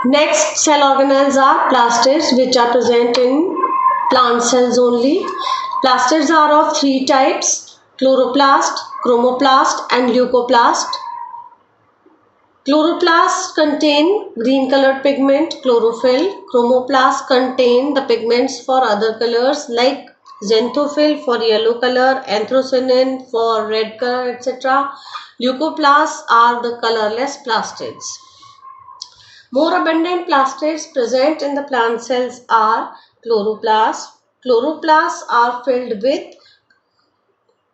Next cell organelles are plastids, which are present in plant cells only. Plastids are of three types: chloroplast, chromoplast and leucoplast. Chloroplasts contain green colored pigment chlorophyll. Chromoplasts contain the pigments for other colors like xanthophyll for yellow color, anthocyanin for red color, etc. Leucoplasts are the colorless plastids. More abundant plastids present in the plant cells are chloroplasts. Chloroplasts are filled with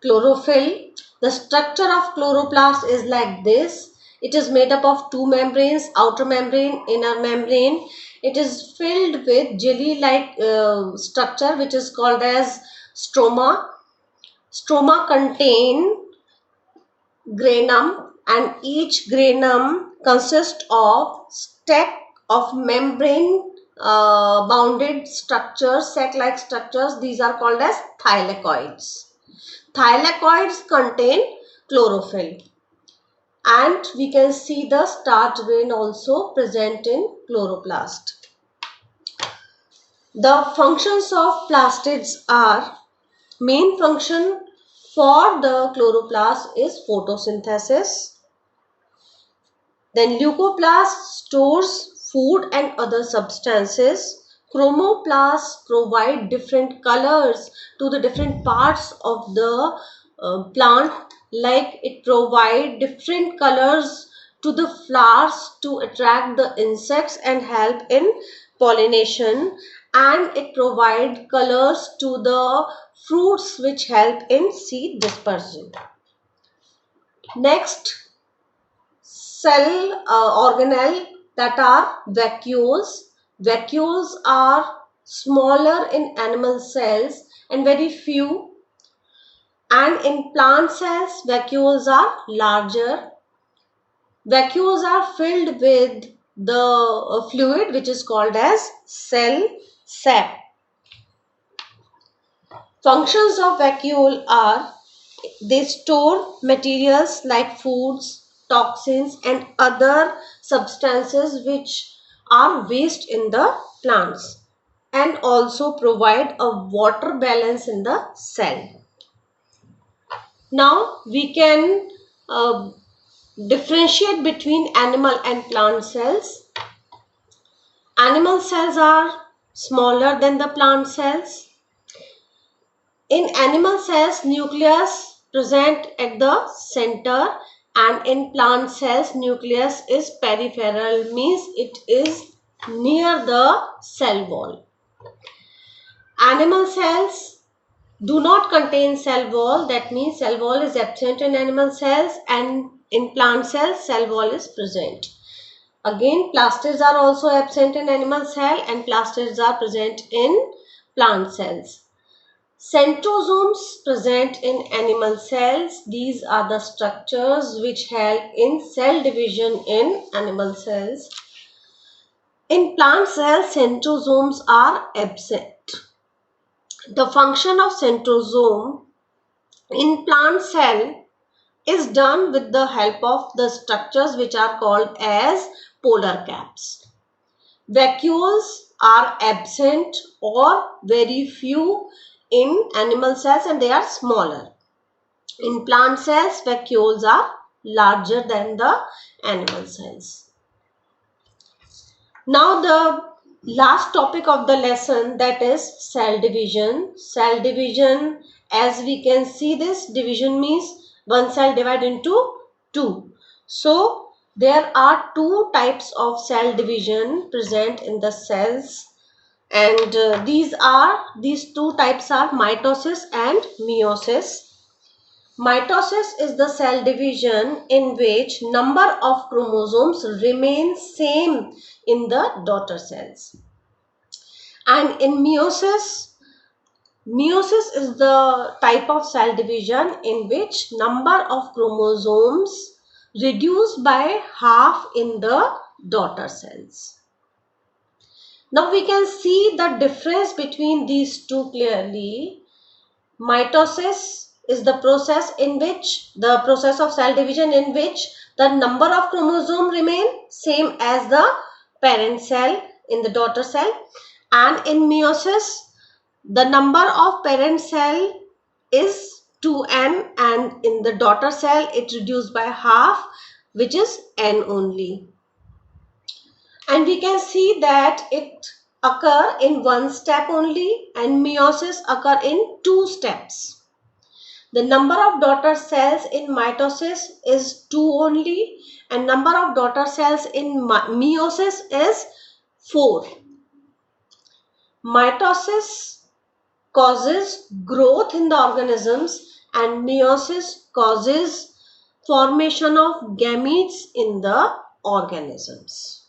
chlorophyll. The structure of chloroplast is like this. It is made up of two membranes, outer membrane, inner membrane. It is filled with jelly-like structure which is called as stroma. Stroma contain granum, and each granum consists of stack of membrane bounded structures, sac-like structures. These are called as thylakoids. Thylakoids contain chlorophyll, and we can see the starch grain also present in chloroplast. The functions of plastids are: main function for the chloroplast is photosynthesis. Then leucoplast stores food and other substances. Chromoplasts provide different colors to the different parts of the plant, like it provide different colors to the flowers to attract the insects and help in pollination, and it provide colors to the fruits which help in seed dispersion. Next, cell organelle that are vacuoles. Vacuoles are smaller in animal cells and very few, and in plant cells vacuoles are larger. Vacuoles are filled with the fluid which is called as cell sap. Functions of vacuole are: they store materials like foods, toxins and other substances which are waste in the plants, and also provide a water balance in the cell. Now we can differentiate between animal and plant cells. Animal cells are smaller than the plant cells. In animal cells, nucleus present at the center, and in plant cells, nucleus is peripheral, means it is near the cell wall. Animal cells do not contain cell wall, that means cell wall is absent in animal cells, and in plant cells, cell wall is present. Again, plastids are also absent in animal cell and plastids are present in plant cells. Centrosomes present in animal cells. These are the structures which help in cell division in animal cells. In plant cells, centrosomes are absent. The function of centrosome in plant cell is done with the help of the structures which are called as polar caps. Vacuoles are absent or very few in animal cells and they are smaller. In plant cells, vacuoles are larger than the animal cells. Now the last topic of the lesson, that is cell division. Cell division, as we can see, this division means one cell divided into two. So there are two types of cell division present in the cells, and these two types are mitosis and meiosis. Mitosis is the cell division in which number of chromosomes remain same in the daughter cells. And in meiosis is the type of cell division in which number of chromosomes reduced by half in the daughter cells. Now we can see the difference between these two clearly. Mitosis is the process of cell division in which the number of chromosomes remain same as the parent cell in the daughter cell, and in meiosis the number of parent cell is 2n, and in the daughter cell it reduced by half, which is n only. And we can see that it occur in one step only, and meiosis occur in 2 steps. The number of daughter cells in mitosis is 2 only, and number of daughter cells in meiosis is 4. Mitosis causes growth in the organisms, and meiosis causes formation of gametes in the organisms.